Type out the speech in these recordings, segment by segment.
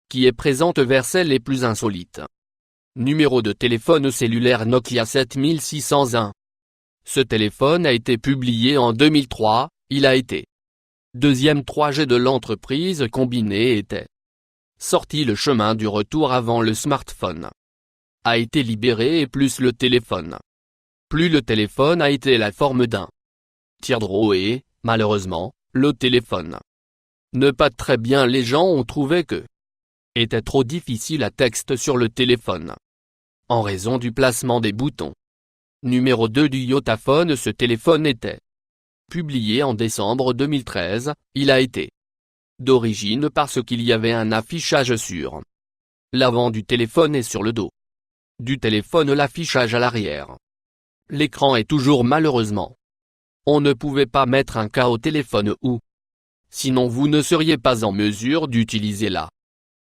qui est présente vers celles les plus insolites. Numéro de téléphone cellulaire Nokia 7601. Ce téléphone a été publié en 2003, il a été deuxième 3G de l'entreprise combinée était sorti le chemin du retour avant le smartphone. A été libéré et plus le téléphone. Plus le téléphone a été la forme d'un teardrop et, malheureusement, le téléphone ne pas très bien les gens ont trouvé que était trop difficile à texte sur le téléphone. En raison du placement des boutons. Numéro 2 du Yotaphone. Ce téléphone était publié en décembre 2013, il a été d'origine parce qu'il y avait un affichage sur l'avant du téléphone et sur le dos du téléphone l'affichage à l'arrière. L'écran est toujours malheureusement. On ne pouvait pas mettre un cas au téléphone ou sinon vous ne seriez pas en mesure d'utiliser la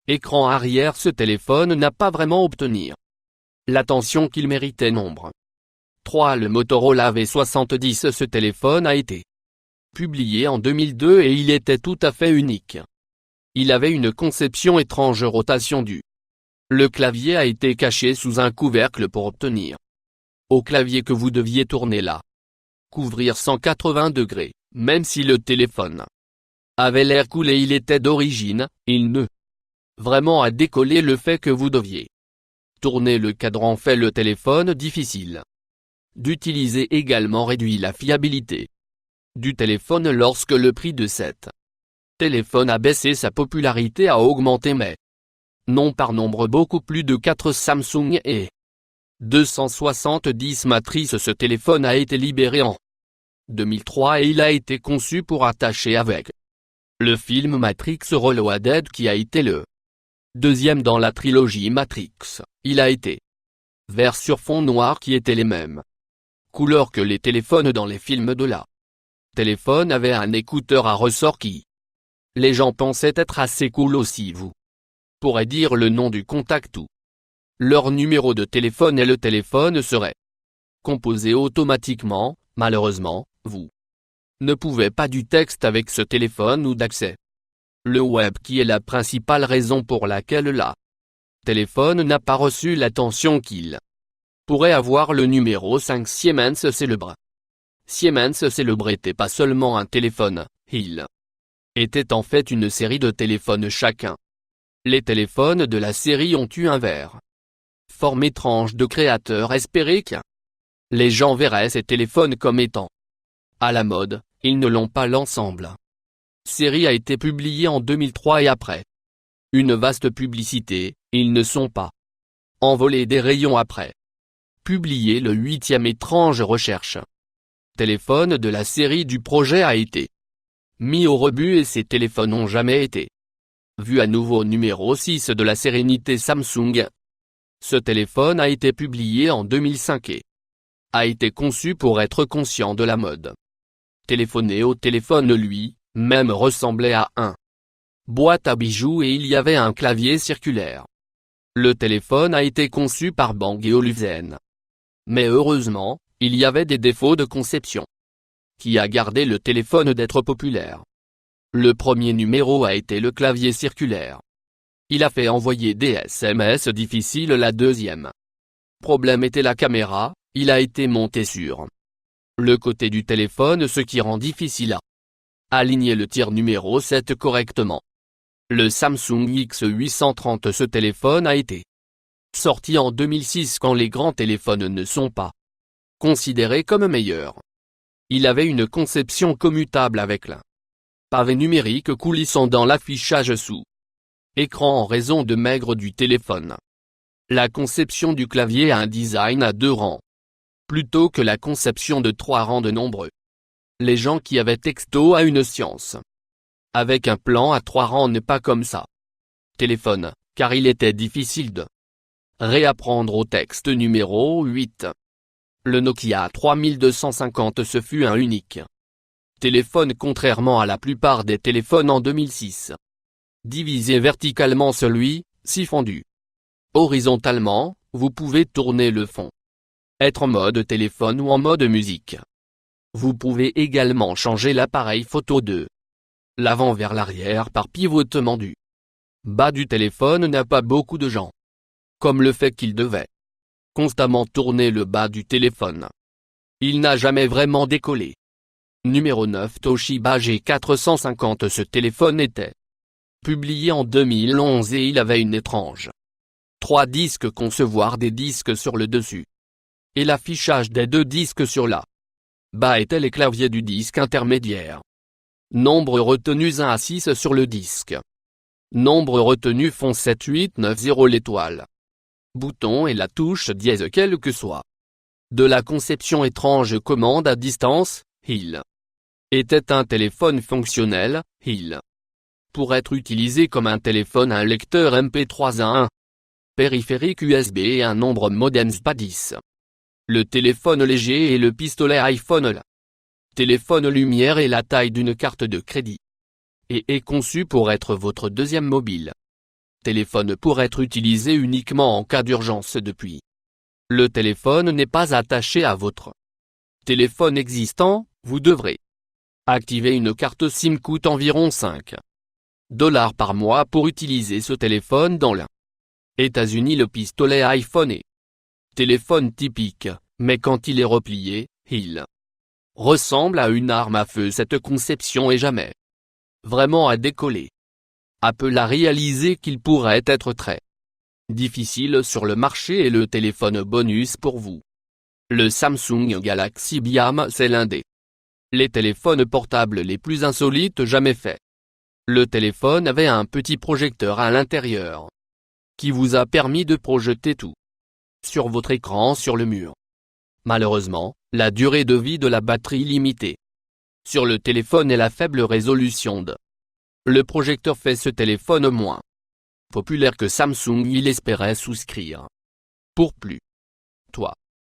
écran arrière. Ce téléphone n'a pas vraiment obtenu l'attention qu'il méritait. Nombre 3. Le Motorola V70. Ce téléphone a été publié en 2002 et il était tout à fait unique. Il avait une conception étrange. Rotation du le clavier a été caché sous un couvercle pour obtenir au clavier que vous deviez tourner là. Couvrir 180 degrés, même si le téléphone avait l'air cool et il était d'origine, il ne vraiment a décollé. Le fait que vous deviez tourner le cadran fait le téléphone difficile d'utiliser. Également réduit la fiabilité du téléphone. Lorsque le prix de cet téléphone a baissé, sa popularité a augmenté, mais non par nombre. Beaucoup plus de 4 Samsung et 270 matrices. Ce téléphone a été libéré en 2003 et il a été conçu pour attacher avec le film Matrix Reloaded qui a été le deuxième dans la trilogie Matrix. Il a été vert sur fond noir qui étaient les mêmes couleurs que les téléphones dans les films de la téléphone. Avait un écouteur à ressort qui les gens pensaient être assez cool aussi. Vous pourrez dire le nom du contact ou leur numéro de téléphone et le téléphone serait composé automatiquement. Malheureusement, vous ne pouvez pas du texte avec ce téléphone ou d'accès le web qui est la principale raison pour laquelle la téléphone n'a pas reçu l'attention qu'il pourrait avoir. Le numéro 5. Siemens célèbre. Siemens célébrait pas seulement un téléphone, il était en fait une série de téléphones chacun. Les téléphones de la série ont eu un verre forme étrange de créateurs espéraient que les gens verraient ces téléphones comme étant à la mode, ils ne l'ont pas. L'ensemble série a été publiée en 2003 et après une vaste publicité, ils ne sont pas envolés des rayons après publié le 8e étrange recherche téléphone de la série du projet a été mis au rebut et ces téléphones n'ont jamais été vus à nouveau. Numéro 6 de la sérénité Samsung. Ce téléphone a été publié en 2005 et a été conçu pour être conscient de la mode. Téléphoner au téléphone lui-même ressemblait à un boîte à bijoux et il y avait un clavier circulaire. Le téléphone a été conçu par Bang & Olufsen. Mais heureusement, il y avait des défauts de conception qui a gardé le téléphone d'être populaire. Le premier numéro a été le clavier circulaire. Il a fait envoyer des SMS difficiles. La deuxième problème était la caméra, il a été monté sur le côté du téléphone ce qui rend difficile à aligner le tir. Numéro 7 correctement. Le Samsung X830. Ce téléphone a été sorti en 2006 quand les grands téléphones ne sont pas considérés comme meilleurs. Il avait une conception commutable avec la pavé numérique coulissant dans l'affichage sous écran en raison de maigre du téléphone. La conception du clavier a un design à 2 rangs plutôt que la conception de 3 rangs de nombreux. Les gens qui avaient texto à une science avec un plan à 3 rangs n'est pas comme ça. Téléphone, car il était difficile de réapprendre au texte. Numéro 8. Le Nokia 3250. Ce fut un unique téléphone contrairement à la plupart des téléphones en 2006. Divisé verticalement, celui-ci fendu horizontalement, vous pouvez tourner le fond, être en mode téléphone ou en mode musique. Vous pouvez également changer l'appareil photo de l'avant vers l'arrière par pivotement du Bas du téléphone n'a pas beaucoup de gens. Comme le fait qu'il devait constamment tourner le bas du téléphone. Il n'a jamais vraiment décollé. Numéro 9 Toshiba G450. Ce téléphone était publié en 2011 et il avait une étrange 3 disques, concevoir des disques sur le dessus. Et l'affichage des 2 disques sur la bas était les claviers du disque intermédiaire. Nombre retenus 1 à 6 sur le disque. Nombre retenu font 7 8 9 0 l'étoile. Bouton et la touche dièse quelle que soit. De la conception étrange commande à distance, il était un téléphone fonctionnel, il pour être utilisé comme un téléphone, un lecteur MP3 à 1 périphérique USB et un nombre modem SPA10. Le téléphone léger et le pistolet iPhone, le téléphone lumière et la taille d'une carte de crédit. Et est conçu pour être votre deuxième mobile téléphone pour être utilisé uniquement en cas d'urgence depuis. Le téléphone n'est pas attaché à votre téléphone existant, vous devrez activer une carte SIM, coûte environ $5 par mois pour utiliser ce téléphone dans les États-Unis. Le pistolet iPhone est téléphone typique, mais quand il est replié, il ressemble à une arme à feu. Cette conception est jamais vraiment à décoller. Apple a réalisé qu'il pourrait être très difficile sur le marché et le téléphone bonus pour vous. Le Samsung Galaxy Biam, c'est l'un des les téléphones portables les plus insolites jamais faits. Le téléphone avait un petit projecteur à l'intérieur qui vous a permis de projeter tout sur votre écran sur le mur. Malheureusement, la durée de vie de la batterie limitée sur le téléphone et la faible résolution de le projecteur fait ce téléphone moins populaire que Samsung il espérait souscrire. Pour plus. Toi.